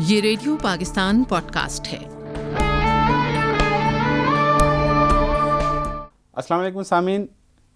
یہ radio Pakistan podcast ہے۔ السلام علیکم سامعین،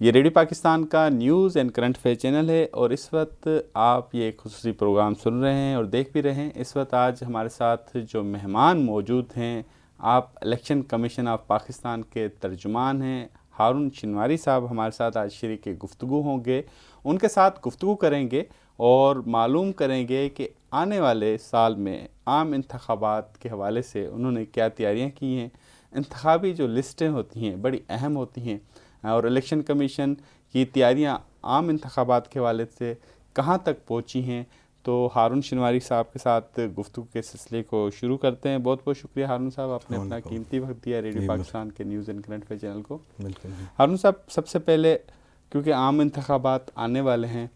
یہ ریڈیو پاکستان کا news and current affair channel ہے اور اس وقت آپ یہ ایک خصوصی پروگرام سن رہے ہیں اور دیکھ بھی رہے ہیں۔ اس وقت آج ہمارے ساتھ جو مہمان موجود ہیں، آپ الیکشن کمیشن آف پاکستان کے ترجمان ہیں ہارون شنواری صاحب ہمارے ساتھ آج شریک گفتگو ہوں گے۔ ان کے ساتھ گفتگو کریں گے اور معلوم کریں گے کہ آنے والے سال میں عام انتخابات کے حوالے سے انہوں نے کیا تیاریاں کی ہیں۔ انتخابی جو لسٹیں ہوتی ہیں بڑی اہم ہوتی ہیں اور الیکشن کمیشن کی تیاریاں عام انتخابات کے حوالے سے کہاں تک پہنچی ہیں۔ تو ہارون شنواری صاحب کے ساتھ گفتگو کے سلسلے کو شروع کرتے ہیں۔ بہت بہت شکریہ ہارون صاحب، آپ نے اپنا قیمتی وقت دیا ریڈیو پاکستان کے news and current affair channel کو۔ ہارون صاحب، سب سے پہلے کیونکہ عام انتخابات آنے والے ہیں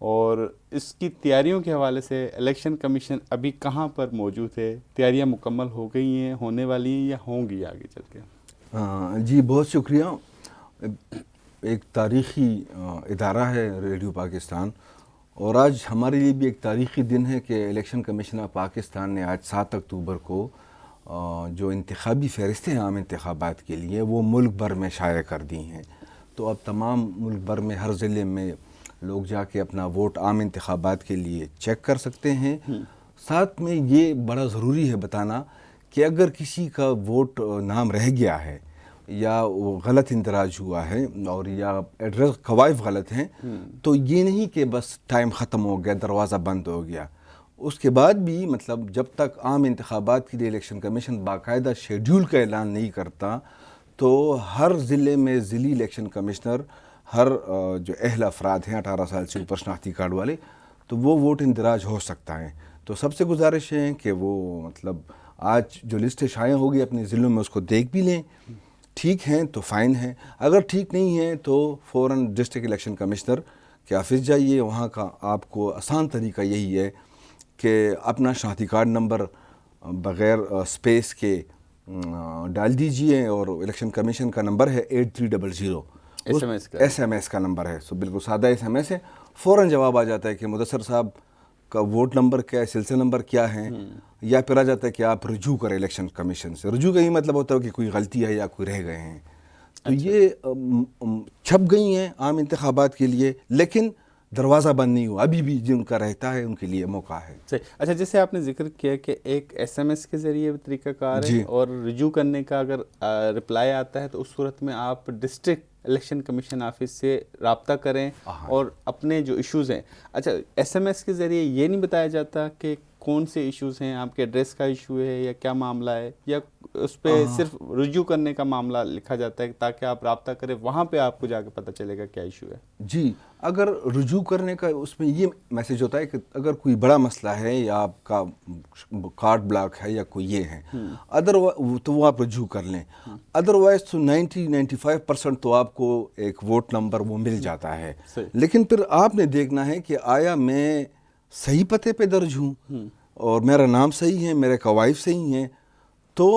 اور اس کی تیاریوں کے حوالے سے الیکشن کمیشن ابھی کہاں پر موجود ہے؟ تیاریاں مکمل ہو گئی ہیں، ہونے والی ہیں یا ہوں گی آگے چل کے؟ جی بہت شکریہ۔ ایک تاریخی ادارہ ہے ریڈیو پاکستان اور آج ہمارے لیے بھی ایک تاریخی دن ہے کہ الیکشن کمیشن آف پاکستان نے آج 7 اکتوبر کو جو انتخابی فہرستیں ہیں عام انتخابات کے لیے وہ ملک بھر میں شائع کر دی ہیں۔ تو اب تمام ملک بھر میں ہر ضلع میں لوگ جا کے اپنا ووٹ عام انتخابات کے لیے چیک کر سکتے ہیں۔ ساتھ میں یہ بڑا ضروری ہے بتانا کہ اگر کسی کا ووٹ نام رہ گیا ہے یا وہ غلط اندراج ہوا ہے اور یا ایڈریس قوائف غلط ہیں تو یہ نہیں کہ بس ٹائم ختم ہو گیا، دروازہ بند ہو گیا۔ اس کے بعد بھی مطلب جب تک عام انتخابات کے لیے الیکشن کمیشن باقاعدہ شیڈیول کا اعلان نہیں کرتا تو ہر ضلع میں ضلعی الیکشن کمشنر ہر جو اہل افراد ہیں 18 سال سے اوپر شناختی کارڈ والے تو وہ ووٹ اندراج ہو سکتا ہے۔ تو سب سے گزارش ہے کہ وہ مطلب آج جو لسٹ شائع ہوگی اپنے ضلعوں میں اس کو دیکھ بھی لیں، ٹھیک ہیں تو فائن ہے، اگر ٹھیک نہیں ہے تو فوراً ڈسٹرکٹ الیکشن کمشنر کے آفس جائیے۔ وہاں کا آپ کو آسان طریقہ یہی ہے کہ اپنا شناختی کارڈ نمبر بغیر اسپیس کے ڈال دیجئے اور الیکشن کمیشن کا نمبر ہے 8300، ایس ایم ایس کا نمبر ہے، سو بالکل سادہ ایس ایم ایس ہے۔ فوراً جواب آ جاتا ہے کہ مدثر صاحب کا ووٹ نمبر کیا ہے، سلسلہ نمبر کیا ہے، یا پھر آ جاتا ہے کہ آپ رجوع کریں الیکشن کمیشن سے۔ رجوع کا ہی مطلب ہوتا ہے کہ کوئی غلطی ہے یا کوئی رہ گئے ہیں۔ تو یہ چھپ گئی ہیں عام انتخابات کے لیے لیکن دروازہ بند نہیں ہوا، ابھی بھی جن کا رہتا ہے ان کے لیے موقع ہے۔ اچھا، جیسے آپ نے ذکر کیا کہ ایک ایس ایم ایس کے ذریعے طریقہ کار ہے اور رجوع کرنے کا اگر رپلائی آتا ہے تو اس صورت میں آپ ڈسٹرکٹ الیکشن کمیشن آفس سے رابطہ کریں اور اپنے جو ایشوز ہیں۔ اچھا، ایس ایم ایس کے ذریعے یہ نہیں بتایا جاتا کہ کون سے ایشوز ہیں، آپ کے ایڈریس کا ایشو ہے یا کیا معاملہ ہے، یا اس پہ صرف رجوع کرنے کا معاملہ لکھا جاتا ہے تاکہ آپ رابطہ کریں، وہاں پہ آپ کو جا کے پتہ چلے گا کیا ایشو ہے؟ جی، اگر رجوع کرنے کا اس میں یہ میسج ہوتا ہے کہ اگر کوئی بڑا مسئلہ ہے یا آپ کا کارڈ بلاک ہے یا کوئی یہ ہے تو وہ آپ رجوع کر لیں۔ ادروائز تو 90-95% تو آپ کو ایک ووٹ نمبر وہ مل جاتا ہے، لیکن پھر آپ نے دیکھنا ہے کہ آیا میں صحیح پتے پہ درج ہوں اور میرا نام صحیح ہے، میرے قوائف صحیح ہیں، تو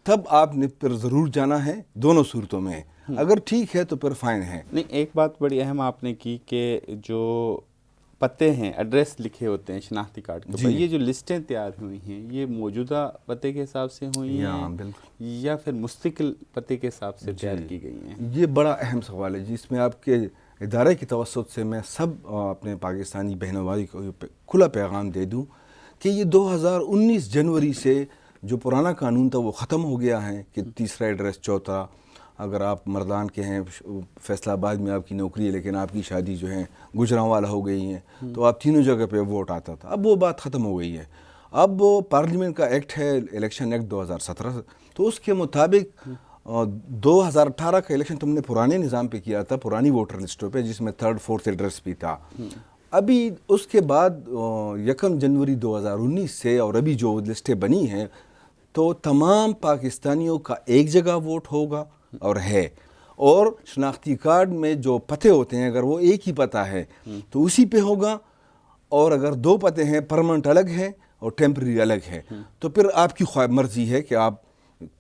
تب آپ نے پھر ضرور جانا ہے۔ دونوں صورتوں میں اگر ٹھیک ہے تو پھر فائن ہے۔ نہیں، ایک بات بڑی اہم آپ نے کی کہ جو پتے ہیں، ایڈریس لکھے ہوتے ہیں شناختی کارڈ کے اوپر، یہ جو لسٹیں تیار ہوئی ہیں یہ موجودہ پتے کے حساب سے ہوئی ہیں یا پھر مستقل پتے کے حساب سے تیار کی گئی ہیں؟ یہ بڑا اہم سوال ہے جس میں آپ کے ادارے کی توسط سے میں سب اپنے پاکستانی بہنوں بھائی کو کھلا پیغام دے دوں کہ یہ 2019 جنوری سے جو پرانا قانون تھا وہ ختم ہو گیا ہے کہ تیسرا ایڈریس، چوتھا، اگر آپ مردان کے ہیں، فیصل آباد میں آپ کی نوکری ہے لیکن آپ کی شادی جو ہے گجرانوالہ ہو گئی ہے تو آپ تینوں جگہ پہ ووٹ آتا تھا، اب وہ بات ختم ہو گئی ہے۔ اب وہ پارلیمنٹ کا ایکٹ ہے الیکشن ایکٹ 2017، تو اس کے مطابق 2018 کا الیکشن تم نے پرانے نظام پہ کیا تھا، پرانی ووٹر لسٹوں پہ، جس میں 3rd 4th ایڈریس بھی تھا۔ ابھی اس کے بعد 1 جنوری 2019 سے اور ابھی جو لسٹیں بنی ہیں تو تمام پاکستانیوں کا ایک جگہ ووٹ ہوگا اور ہے، اور شناختی کارڈ میں جو پتے ہوتے ہیں اگر وہ ایک ہی پتہ ہے تو اسی پہ ہوگا، اور اگر 2 پتے ہیں پرمنٹ الگ ہے اور ٹیمپرری الگ ہے تو پھر آپ کی خواہ مرضی ہے کہ آپ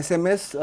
SMS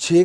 6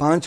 5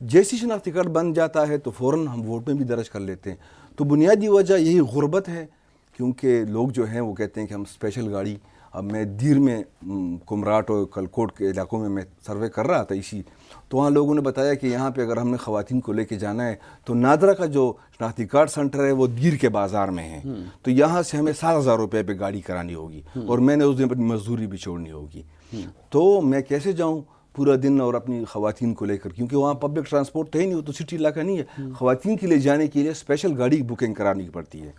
جیسی شناختی کارڈ بن جاتا ہے تو فوراً ہم ووٹ میں بھی درج کر لیتے ہیں. تو بنیادی وجہ یہی غربت ہے، کیونکہ لوگ جو ہیں وہ کہتے ہیں کہ ہم اسپیشل گاڑی. اب میں دیر میں کمراٹ اور کلکوٹ کے علاقوں میں سروے کر رہا تھا اسی، تو وہاں لوگوں نے بتایا کہ یہاں پہ اگر ہم نے خواتین کو لے کے جانا ہے تو نادرا کا جو شناختی کارڈ سینٹر ہے وہ دیر کے بازار میں ہے، تو یہاں سے ہمیں 7,000 روپے پہ گاڑی کرانی ہوگی اور میں نے اس دن اپنی مزدوری بھی چھوڑنی ہوگی. تو میں کیسے جاؤں پورا دن اور اپنی خواتین کو لے کر، کیونکہ وہاں پبلک ٹرانسپورٹ تو ہے نہیں، وہ تو سٹی علاقہ نہیں ہے. خواتین کے لیے جانے کے لیے اسپیشل گاڑی بکنگ کرانی پڑتی ہے.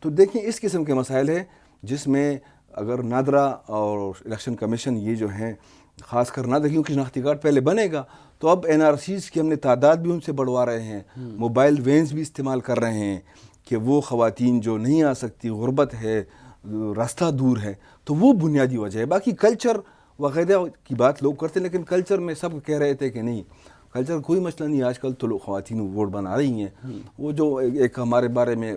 تو دیکھیں اس قسم کے مسائل ہیں جس میں اگر نادرا اور الیکشن کمیشن یہ جو ہیں خاص کر نہ دیکھیں کہ شناختی کارڈ پہلے بنے گا تو اب NRCs کی ہم نے تعداد بھی ان سے بڑھوا رہے ہیں، موبائل وینز بھی استعمال کر رہے ہیں کہ وہ خواتین جو نہیں آ سکتی، غربت ہے، راستہ دور ہے، تو وہ بنیادی وجہ ہے. باقی کلچر وغیرہ کی بات لوگ کرتے ہیں، لیکن کلچر میں سب کہہ رہے تھے کہ نہیں، کلچر کوئی مسئلہ نہیں. آج کل تو لوگ خواتین ووٹ بنا رہی ہیں، وہ جو ایک ہمارے بارے میں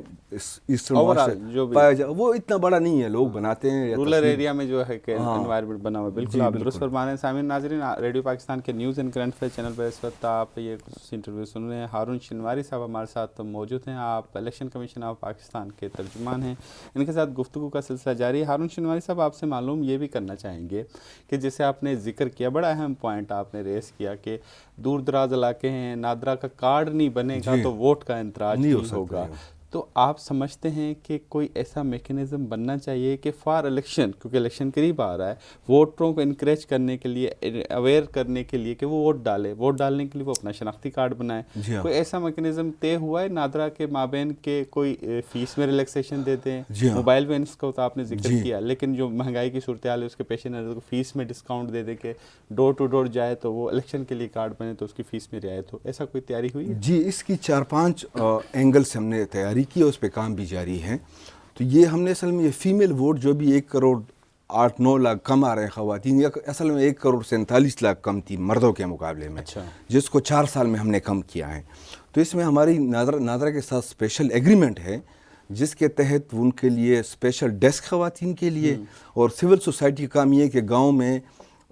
پایا جائے وہ اتنا بڑا نہیں ہے، لوگ بناتے ہیں. رورل ایریا میں جو ہے کہ انوائرمنٹ بنا ہوا ہے. بالکل آپ درست فرما رہے ہیں. سامعین ناظرین، ریڈیو پاکستان کے news and current affair channel پر اس وقت آپ یہ خصوصی انٹرویو سن رہے ہیں. ہارون شنواری صاحب ہمارے ساتھ موجود ہیں. آپ الیکشن کمیشن آف پاکستان کے ترجمان ہیں. ان کے ساتھ گفتگو کا سلسلہ جاری ہے. ہارون شنواری صاحب، آپ سے معلوم یہ بھی کرنا چاہیں گے کہ جیسے آپ نے ذکر کیا، بڑا اہم پوائنٹ آپ نے ریز کیا کہ دور دراز علاقے ہیں، نادرا کا کارڈ نہیں بنے گا تو ووٹ کا اندراج نہیں ہوگا. تو آپ سمجھتے ہیں کہ کوئی ایسا میکنزم بننا چاہیے کہ فار الیکشن، کیونکہ الیکشن قریب آ رہا ہے، ووٹروں کو انکریج کرنے کے لیے، اویئر کرنے کے لیے کہ وہ ووٹ ڈالے، ووٹ ڈالنے کے لیے وہ اپنا شناختی کارڈ بنائیں. کوئی ایسا میکنزم طے ہوا ہے نادرا کے مابین کے کوئی فیس میں ریلیکسیشن دیتے ہیں؟ موبائل وینس کا تو آپ نے ذکر کیا، لیکن جو مہنگائی کی صورتحال ہے اس کے پیش نظر فیس میں ڈسکاؤنٹ دے دیں کہ ڈور ٹو ڈور جائے تو وہ الیکشن کے لیے کارڈ بنے تو اس کی فیس میں رعایت ہو. ایسا کوئی تیاری ہوئی ہے؟ جی، اس کی 4-5 اینگل سے ہم نے تیاری کی اور اس پہ کام بھی جاری ہے. تو یہ ہم نے اصل میں یہ فیمیل ووٹ جو بھی 1.8-9 کروڑ کم آ رہے ہیں خواتین، یا اصل میں 1.47 کروڑ کم تھی مردوں کے مقابلے میں، جس کو 4 سال میں ہم نے کم کیا ہے. تو اس میں ہماری نادرا کے ساتھ اسپیشل ایگریمنٹ ہے جس کے تحت ان کے لیے اسپیشل ڈیسک خواتین کے لیے، اور سول سوسائٹی کا کام یہ کہ گاؤں میں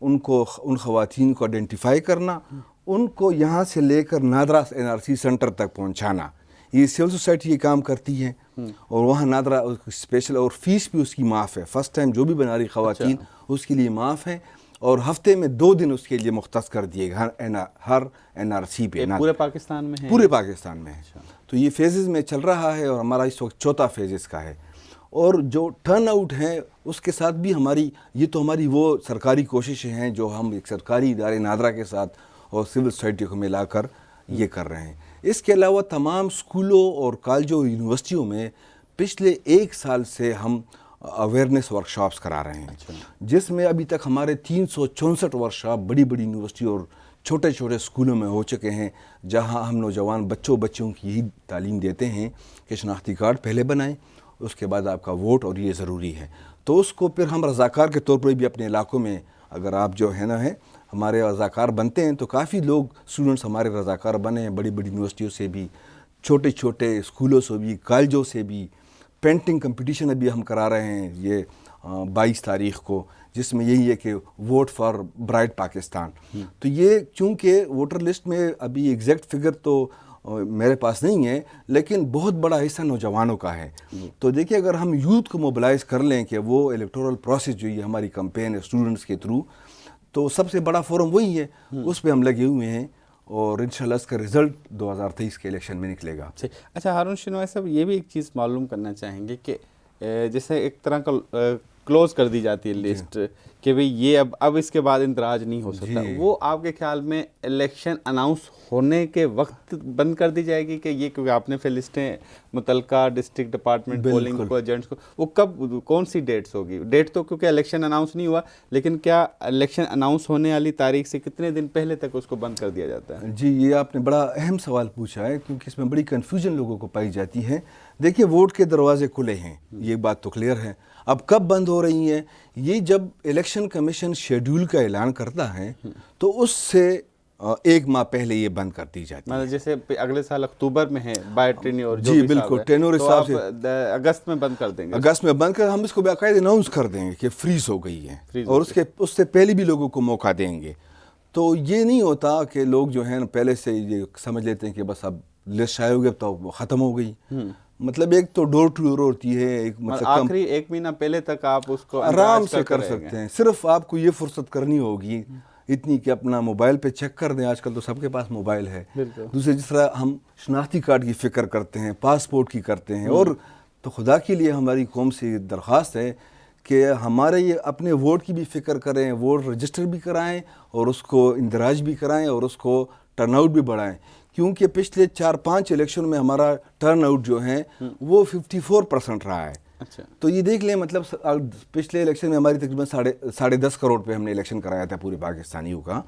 ان خواتین کو آئیڈینٹیفائی کرنا، ان کو یہاں سے لے کر نادرا NRC سینٹر تک پہنچانا. یہ سول سوسائٹی یہ کام کرتی ہے، اور وہاں نادرا اسپیشل، اور فیس بھی اس کی معاف ہے. فرسٹ ٹائم جو بھی بنا رہی خواتین اس کے لیے معاف ہے، اور ہفتے میں 2 دن اس کے لیے مختص کر دیے گا ہر NRC پہ. پورے پاکستان میں ہے؟ پورے پاکستان میں ہے. تو یہ فیزز میں چل رہا ہے اور ہمارا اس وقت 4تھا فیز اس کا ہے. اور جو ٹرن آؤٹ ہے اس کے ساتھ بھی یہ تو ہماری وہ سرکاری کوششیں ہیں جو ہم ایک سرکاری ادارے نادرا کے ساتھ اور سول سوسائٹی کو ملا کر یہ کر رہے ہیں. اس کے علاوہ تمام اسکولوں اور کالجوں اور یونیورسٹیوں میں پچھلے 1 سال سے ہم اویئرنیس ورکشاپس کرا رہے ہیں، جس میں ابھی تک ہمارے 364 ورکشاپ بڑی یونیورسٹی اور چھوٹے اسکولوں میں ہو چکے ہیں، جہاں ہم نوجوان بچوں کی یہی تعلیم دیتے ہیں کہ شناختی کارڈ پہلے بنائیں، اس کے بعد آپ کا ووٹ، اور یہ ضروری ہے. تو اس کو پھر ہم رضاکار کے طور پر بھی اپنے علاقوں میں، اگر آپ جو ہے ہمارے رضاکار بنتے ہیں تو کافی لوگ اسٹوڈنٹس ہمارے رضاکار بنے ہیں، بڑی یونیورسٹیوں سے بھی، چھوٹے اسکولوں سے بھی، کالجوں سے بھی. پینٹنگ کمپٹیشن ابھی ہم کرا رہے ہیں یہ 22 تاریخ کو، جس میں یہی ہے کہ ووٹ فار برائٹ پاکستان. تو یہ چونکہ ووٹر لسٹ میں ابھی ایگزیکٹ فگر تو میرے پاس نہیں ہے، لیکن بہت بڑا حصہ نوجوانوں کا ہے. تو دیکھیے، اگر ہم یوتھ کو موبلائز کر لیں کہ وہ الیکٹورل پروسیس جو یہ ہماری کمپین ہے اسٹوڈنٹس کے تھرو، تو سب سے بڑا فورم وہی ہے، اس پہ ہم لگے ہوئے ہیں، اور انشاءاللہ اس کا رزلٹ 2023 کے الیکشن میں نکلے گا. اچھا ہارون شنواری صاحب، یہ بھی ایک چیز معلوم کرنا چاہیں گے کہ جیسے ایک طرح کا کلوز کر دی جاتی ہے لسٹ کہ بھئی یہ اب اس کے بعد اندراج نہیں ہو سکتا، وہ آپ کے خیال میں الیکشن اناؤنس ہونے کے وقت بند کر دی جائے گی کہ یہ، کیونکہ آپ نے پھر لسٹیں متعلقہ ڈسٹرکٹ ڈپارٹمنٹ پولنگ کو ایجنٹس کو، وہ کب کون سی ڈیٹس ہوگی؟ ڈیٹ تو کیونکہ الیکشن اناؤنس نہیں ہوا، لیکن کیا الیکشن اناؤنس ہونے والی تاریخ سے کتنے دن پہلے تک اس کو بند کر دیا جاتا ہے؟ جی، یہ آپ نے بڑا اہم سوال پوچھا ہے، کیونکہ اس میں بڑی کنفیوژن لوگوں کو پائی جاتی ہے. دیکھیے، ووٹ کے دروازے کھلے ہیں، یہ بات تو کلیئر ہے. اب کب بند ہو رہی ہیں؟ یہ جب الیکشن کمیشن شیڈیول کا اعلان کرتا ہے تو اس سے 1 ماہ پہلے یہ بند کر دی جاتی ہے. مطلب جیسے اگلے سال اکتوبر میں ہے بائی ٹینیور، جی بالکل، ٹینور حساب سے اگست میں بند کر دیں گے. اگست میں بند کر ہم اس کو باقاعدہ اناؤنس کر دیں گے کہ فریز ہو گئی ہے، اور اس سے پہلے بھی لوگوں کو موقع دیں گے. تو یہ نہیں ہوتا کہ لوگ جو ہیں پہلے سے یہ سمجھ لیتے ہیں کہ بس اب لسٹ شائع ہو گیا تو ختم ہو گئی. مطلب ایک تو ڈور ٹو ڈور ہوتی ہے, ایک مطلب آخری 1 مہینہ پہلے تک آپ اس کو آرام سے کر سکتے ہیں. صرف آپ کو یہ فرصت کرنی ہوگی اتنی کہ اپنا موبائل پہ چیک کر دیں. آج کل تو سب کے پاس موبائل ہے. دوسرے جس طرح ہم شناختی کارڈ کی فکر کرتے ہیں, پاسپورٹ کی کرتے ہیں, اور تو خدا کے لیے ہماری قوم سے درخواست ہے کہ ہمارے یہ اپنے ووٹ کی بھی فکر کریں, ووٹ رجسٹر بھی کرائیں اور اس کو اندراج بھی کرائیں اور اس کو ٹرن آؤٹ بھی بڑھائیں. کیونکہ پچھلے 4-5 الیکشن میں ہمارا ٹرن آؤٹ جو ہے وہ 54% رہا ہے. تو یہ دیکھ لیں, مطلب پچھلے الیکشن میں ہماری تقریباً 10.5 کروڑ پہ ہم نے الیکشن کرایا تھا پورے پاکستانیوں کا,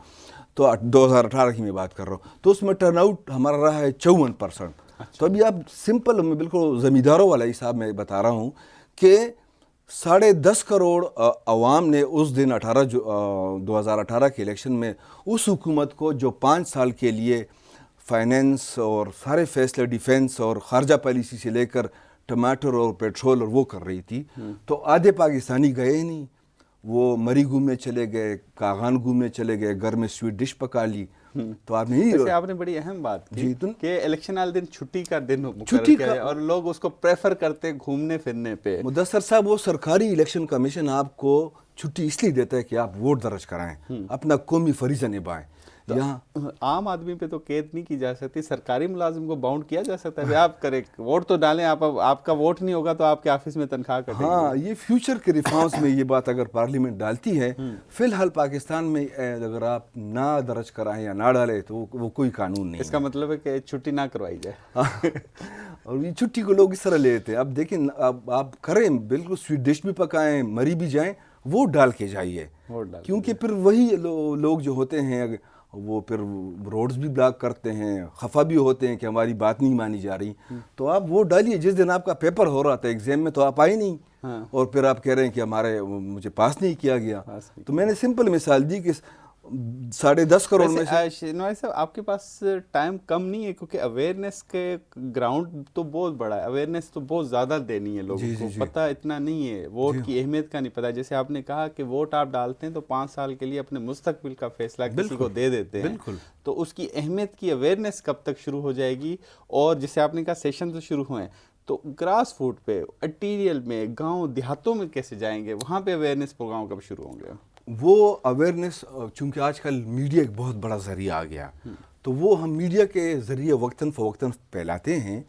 تو 2018 کی میں بات کر رہا ہوں, تو اس میں ٹرن آؤٹ ہمارا رہا ہے 54%. تو ابھی آپ سمپل, میں بالکل زمینداروں والا حساب میں بتا رہا ہوں کہ 10.5 کروڑ عوام نے اس دن 2018 کے الیکشن میں اس حکومت کو جو 5 سال کے لیے فائنینس اور سارے فیصلے ڈیفینس اور خارجہ پالیسی سے لے کر ٹماٹر اور پیٹرول اور وہ کر رہی تھی, تو آدھے پاکستانی گئے ہی نہیں. وہ مری گھومنے چلے گئے, کاغان گھومنے چلے گئے, گھر میں سویٹ ڈش پکا لی. تو آپ نے آپ نے بڑی اہم بات کی کہ الیکشن والے دن چھٹی کا دن مقرر کیا ہے اور لوگ اس کو پریفر کرتے ہیں گھومنے پھرنے پہ. مدثر صاحب, وہ سرکاری الیکشن کمیشن آپ کو چھٹی اس لیے دیتا ہے کہ آپ ووٹ درج کرائیں, اپنا قومی فریضہ نبھائیں. یہاں عام آدمی پہ تو قید نہیں کی جا سکتی, سرکاری ملازم کو باؤنڈ کیا جا سکتا ہے. آپ کرے ووٹ تو ڈالیں, آپ کا ووٹ نہیں ہوگا تو آپ کے آفس میں تنخواہ کٹے گی. ہاں, یہ فیوچر کے ریفارمز میں یہ بات اگر پارلیمنٹ ڈالتی ہے, فی الحال پاکستان میں اگر آپ نہ درج کرائیں یا نہ ڈالیں تو وہ کوئی قانون نہیں. اس کا مطلب ہے کہ چھٹی نہ کروائی جائے. اور یہ چھٹی کو لوگ اس طرح لے لیتے ہیں. اب دیکھیں, اب آپ کریں, بالکل سویٹ ڈش بھی پکائیں, مری بھی جائیں, ووٹ ڈال کے جائیے. کیونکہ پھر وہی لوگ جو ہوتے ہیں وہ پھر روڈز بھی بلاک کرتے ہیں, خفا بھی ہوتے ہیں کہ ہماری بات نہیں مانی جا رہی. تو آپ ووٹ ڈالیے. جس دن آپ کا پیپر ہو رہا تھا ایگزام میں تو آپ آئے نہیں, اور پھر آپ کہہ رہے ہیں کہ مجھے پاس نہیں کیا گیا. تو میں نے سمپل مثال دی کہ 10.5 کروڑ میں سے. نواز صاحب, آپ کے پاس ٹائم کم نہیں ہے کیونکہ اویئرنیس کے گراؤنڈ تو بہت بڑا ہے, اویئرنیس تو بہت زیادہ دینی ہے لوگوں کو. پتہ اتنا نہیں ہے, ووٹ کی اہمیت کا نہیں پتہ. جیسے آپ نے کہا کہ ووٹ آپ ڈالتے ہیں تو 5 سال کے لیے اپنے مستقبل کا فیصلہ کسی کو دے دیتے ہیں. تو اس کی اہمیت کی اویئرنیس کب تک شروع ہو جائے گی؟ اور جیسے آپ نے کہا سیشن تو شروع ہوئے, تو گراس فوٹ پہ, اٹیریل میں, گاؤں دیہاتوں میں کیسے جائیں گے؟ وہاں پہ اویئرنیس پروگرام کب شروع ہوں گے؟ وہ اویئرنیس, چونکہ آج کل میڈیا ایک بہت بڑا ذریعہ آ گیا, تو وہ ہم میڈیا کے ذریعے وقتاً فوقتاً پھیلاتے ہیں.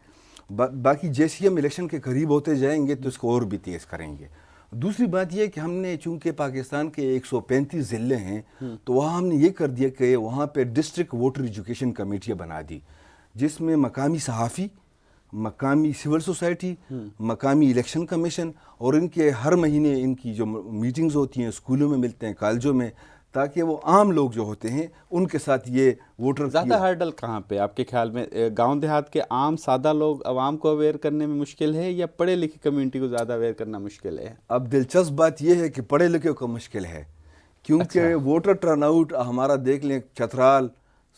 باقی جیسے ہم الیکشن کے قریب ہوتے جائیں گے تو اس کو اور بھی تیز کریں گے. دوسری بات یہ کہ ہم نے, چونکہ پاکستان کے 135 ضلع ہیں, تو وہاں ہم نے یہ کر دیا کہ وہاں پہ ڈسٹرکٹ ووٹر ایجوکیشن کمیٹیاں بنا دی, جس میں مقامی صحافی, مقامی سول سوسائٹی, مقامی الیکشن کمیشن, اور ان کے ہر مہینے ان کی جو میٹنگز ہوتی ہیں اسکولوں میں ملتے ہیں, کالجوں میں, تاکہ وہ عام لوگ جو ہوتے ہیں ان کے ساتھ یہ ووٹر. زیادہ ہرڈل کہاں پہ آپ کے خیال میں؟ گاؤں دیہات کے عام سادہ لوگ عوام کو اویئر کرنے میں مشکل ہے, یا پڑھے لکھے کمیونٹی کو زیادہ اویئر کرنا مشکل ہے؟ اب دلچسپ بات یہ ہے کہ پڑھے لکھے کو مشکل ہے, کیونکہ ووٹر ٹرن آؤٹ ہمارا دیکھ لیں, چترال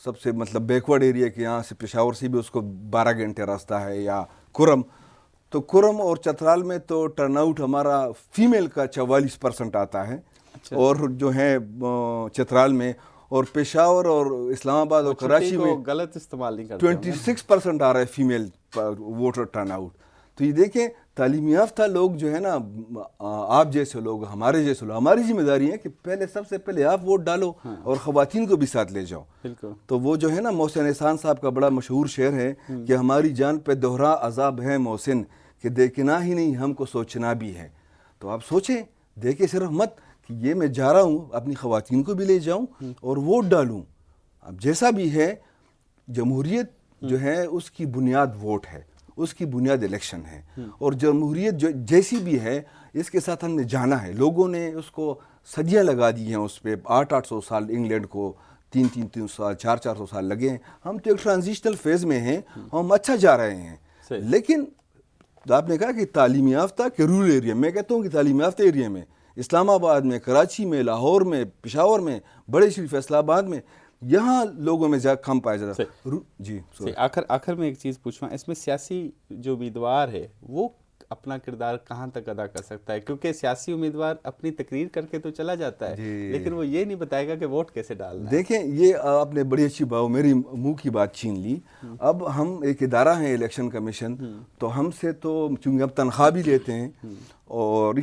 سب سے مطلب بیکورڈ ایریا کے, یہاں سے پشاور سے بھی اس کو 12 گھنٹے راستہ ہے, یا کرم, تو کرم اور چترال میں تو ٹرن آؤٹ ہمارا فیمیل کا 44% آتا ہے. اور جو ہے چترال میں, اور پشاور اور اسلام آباد اور کراچی میں غلط استعمال نہیں کرتے, 26% آ رہا ہے فیمیل ووٹر ٹرن آؤٹ. تو یہ دیکھیں, تعلیم یافتہ لوگ جو ہے نا, آپ جیسے لوگ, ہمارے جیسے لوگ, ہماری ذمہ داری ہے کہ سب سے پہلے آپ ووٹ ڈالو اور خواتین کو بھی ساتھ لے جاؤ. تو وہ جو ہے نا, محسن احسان صاحب کا بڑا مشہور شعر ہے کہ ہماری جان پہ دوہرا عذاب ہے محسن, کہ دیکھنا ہی نہیں ہم کو سوچنا بھی ہے. تو آپ سوچیں, دیکھیں صرف مت کہ یہ میں جا رہا ہوں, اپنی خواتین کو بھی لے جاؤں اور ووٹ ڈالوں. اب جیسا بھی ہے, جمہوریت جو ہے اس کی بنیاد ووٹ ہے, اس کی بنیاد الیکشن ہے, اور جمہوریت جو جیسی بھی ہے اس کے ساتھ ہم نے جانا ہے. لوگوں نے اس کو صدیاں لگا دی ہیں اس پہ, 800 سال انگلینڈ کو 300 سال 400 سال لگے ہیں. ہم تو ایک ٹرانزیشنل فیز میں ہیں, ہم اچھا جا رہے ہیں. لیکن آپ نے کہا کہ تعلیم یافتہ کہ رورل ایریا, میں کہتا ہوں کہ تعلیم یافتہ ایریا میں, اسلام آباد میں, کراچی میں, لاہور میں, پشاور میں, بڑے شریف, فیصل آباد میں, یہاں لوگوں میں زیادہ کم پایا جاتا ہے. جی آخر میں ایک چیز پوچھنا, اس میں سیاسی جو امیدوار ہے وہ اپنا کردار کہاں تک ادا کر سکتا ہے؟ کیونکہ سیاسی امیدوار اپنی تقریر کر کے تو چلا جاتا ہے لیکن وہ یہ نہیں بتائے گا کہ ووٹ کیسے ڈالنا ہے۔ دیکھیں یہ آپ نے بڑی اچھی بات میری منہ کی بات چھین لی۔ اب ہم ایک ادارہ ہیں الیکشن کمیشن، تو ہم سے تو چونکہ ہم تنخواہ بھی لیتے ہیں اور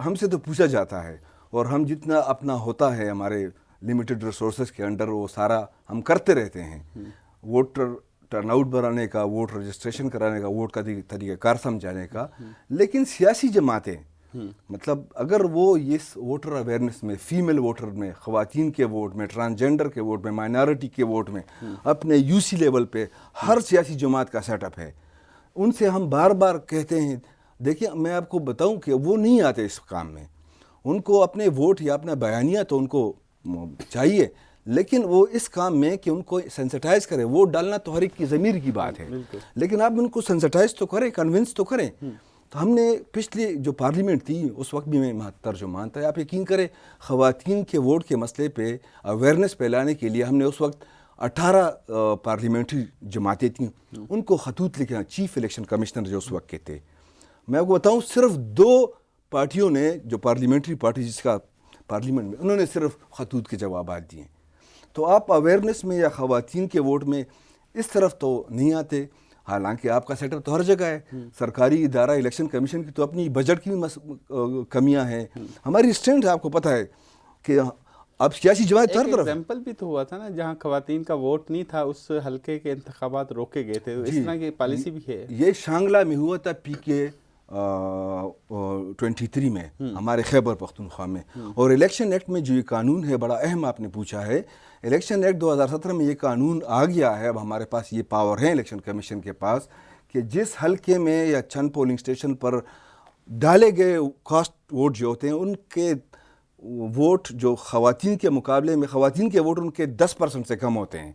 ہم سے تو پوچھا جاتا ہے، اور ہم جتنا اپنا ہوتا ہے ہمارے لمیٹڈ ریسورسز کے انڈر وہ سارا ہم کرتے رہتے ہیں، ووٹر ٹرن آؤٹ بڑھانے کا، ووٹ رجسٹریشن کرانے کا، ووٹ کا طریقہ کار سمجھانے کا۔ لیکن سیاسی جماعتیں مطلب اگر وہ اس ووٹر اویئرنیس میں، فیمیل ووٹر میں، خواتین کے ووٹ میں، ٹرانسجینڈر کے ووٹ میں، مائنارٹی کے ووٹ میں، اپنے یو سی لیول پہ ہر سیاسی جماعت کا سیٹ اپ ہے، ان سے ہم بار بار کہتے ہیں دیکھیں میں آپ کو بتاؤں کہ وہ نہیں آتے اس کام میں، ان کو اپنے ووٹ یا اپنا بیانیہ تو ان کو چاہیے، لیکن وہ اس کام میں کہ ان کو سینسٹائز کرے، ووٹ ڈالنا تو ہر ایک کی ضمیر کی بات ہے، لیکن آپ ان کو سینسٹائز تو کریں، کنونس تو کریں۔ تو ہم نے پچھلی جو پارلیمنٹ تھی اس وقت بھی میں ترجمان تھا، آپ یقین کریں خواتین کے ووٹ کے مسئلے پہ اویئرنیس پھیلانے کے لیے ہم نے اس وقت 18 پارلیمنٹری جماعتیں تھیں، ان کو خطوط لکھا، چیف الیکشن کمشنر جو اس وقت کے تھے، میں آپ کو بتاؤں صرف 2 پارٹیوں نے جو پارلیمنٹری پارٹی جس کا پارلیمنٹ میں، انہوں نے صرف خطوط کے جوابات دیے۔ تو آپ اویئرنیس میں یا خواتین کے ووٹ میں اس طرف تو نہیں آتے، حالانکہ آپ کا سیٹ اپ تو ہر جگہ ہے، سرکاری ادارہ الیکشن کمیشن کی تو اپنی بجٹ کی بھی کمیاں ہیں، ہماری اسٹرینتھ آپ کو پتہ ہے کہ اب سیاسی جماعت ہر طرف۔ ایگزامپل بھی تو ہوا تھا نا جہاں خواتین کا ووٹ نہیں تھا، اس حلقے کے انتخابات روکے گئے تھے، اس طرح کی پالیسی بھی ہے۔ یہ شانگلہ میں ہوا تھا PK 23 میں ہمارے خیبر پختونخوا میں، اور الیکشن ایکٹ میں جو یہ قانون ہے بڑا اہم آپ نے پوچھا ہے، الیکشن ایکٹ 2017 میں یہ قانون آ گیا ہے، اب ہمارے پاس یہ پاور ہے الیکشن کمیشن کے پاس کہ جس حلقے میں یا چند پولنگ اسٹیشن پر ڈالے گئے کاسٹ ووٹ جو ہوتے ہیں ان کے ووٹ جو خواتین کے مقابلے میں، خواتین کے ووٹ ان کے 10% سے کم ہوتے ہیں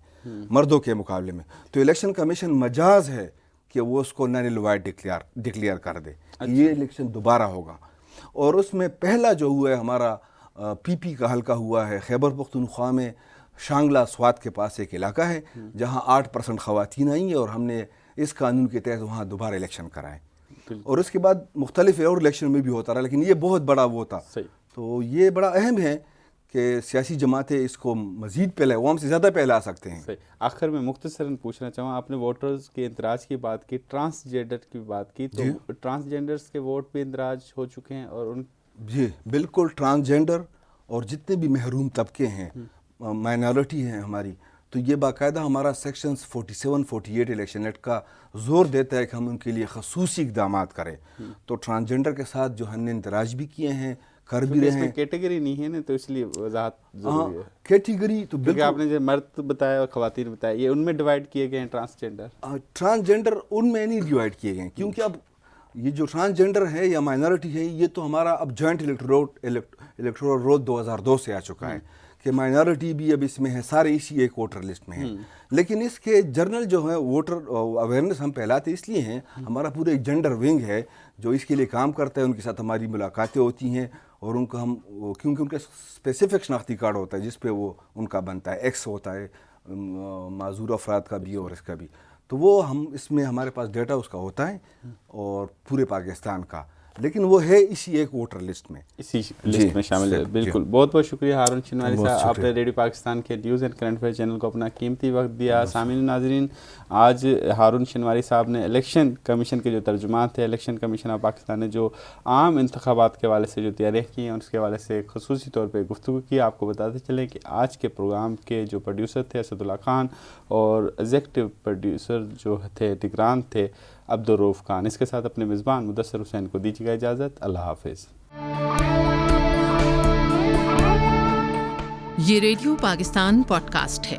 مردوں کے مقابلے میں، تو الیکشن کمیشن مجاز ہے کہ وہ اس کو نن وائڈ ڈکلیئر کر دے۔ یہ الیکشن دوبارہ ہوگا، اور اس میں پہلا جو ہوا ہے ہمارا PP کا حلقہ ہوا ہے خیبر پختونخوا میں، شانگلہ سوات کے پاس ایک علاقہ ہے جہاں 8% خواتین آئیں گی، اور ہم نے اس قانون کے تحت وہاں دوبارہ الیکشن کرائے، اور اس کے بعد مختلف اور الیکشن میں بھی ہوتا رہا، لیکن یہ بہت بڑا وہ تھا۔ تو یہ بڑا اہم ہے کہ سیاسی جماعتیں اس کو مزید پہلے، عوام سے زیادہ پہلے آ سکتے ہیں۔ آخر میں مختصراً پوچھنا چاہوں، آپ نے ووٹرز کے اندراج کی بات کی، ٹرانسجینڈر کی بات کی، تو ٹرانسجینڈرز کے ووٹ بھی اندراج ہو چکے ہیں؟ اور ان جی بالکل، ٹرانسجینڈر اور جتنے بھی محروم طبقے ہیں، مائنارٹی ہیں ہماری، تو یہ باقاعدہ ہمارا سیکشنز 47 48 الیکشن ایکٹ کا زور دیتا ہے کہ ہم ان کے لیے خصوصی اقدامات کریں۔ تو ٹرانسجینڈر کے ساتھ جو ہم نے اندراج بھی کیے ہیں، کر بھی رہے ہیں، کیٹیگری نہیں ہے نا، تو اس لیے وضاحت ضروری ہے۔ کیٹیگری تو بالکل آپ نے جو مرد بتایا اور خواتین بتایا، یہ ان میں ڈیوائڈ کیے گئے ہیں ٹرانسجینڈر ان میں نہیں ڈیوائڈ کیے گئے، کیونکہ اب یہ جو ٹرانسجینڈر ہے یا مائنارٹی ہے، یہ تو ہمارا اب جوائنٹ الیکٹورل رول 2002 سے آ چکا ہے کہ مائنارٹی بھی اب اس میں ہے، سارے اسی ایک ووٹر لسٹ میں ہیں، لیکن اس کے جرنل جو ہے ووٹر اویئرنیس ہم پھیلاتے اس لیے ہیں، ہمارا پورا ایک جینڈر ونگ ہے جو اس کے لیے کام کرتا ہے، ان کے ساتھ ہماری ملاقاتیں ہوتی ہیں، اور ان کو ہم کیونکہ ان کا اسپیسیفک شناختی کارڈ ہوتا ہے جس پہ وہ ان کا بنتا ہے، ایکس ہوتا ہے معذور افراد کا بھی اور اس کا بھی، تو وہ ہم اس میں ہمارے پاس ڈیٹا اس کا ہوتا ہے اور پورے پاکستان کا، لیکن وہ ہے اسی ایک ووٹر لسٹ میں، اسی لسٹ میں شامل ہے۔ بالکل، بہت بہت شکریہ ہارون شنواری صاحب، آپ نے ریڈیو پاکستان کے news and current affair channel کو اپنا قیمتی وقت دیا۔ سامعین ناظرین، آج ہارون شنواری صاحب نے الیکشن کمیشن کے جو ترجمان تھے، الیکشن کمیشن آف پاکستان نے جو عام انتخابات کے حوالے سے جو تیاریاں کی ہیں اس کے حوالے سے خصوصی طور پہ گفتگو کی۔ آپ کو بتاتے چلیں کہ آج کے پروگرام کے جو پروڈیوسر تھے اسد اللہ خان، اور ایگزیکٹو پروڈیوسر جو تھے نگران تھے عبدالرؤف خان۔ اس کے ساتھ اپنے میزبان مدثر حسین کو دیجیے گا اجازت، اللہ حافظ۔ یہ ریڈیو پاکستان پوڈ کاسٹ ہے۔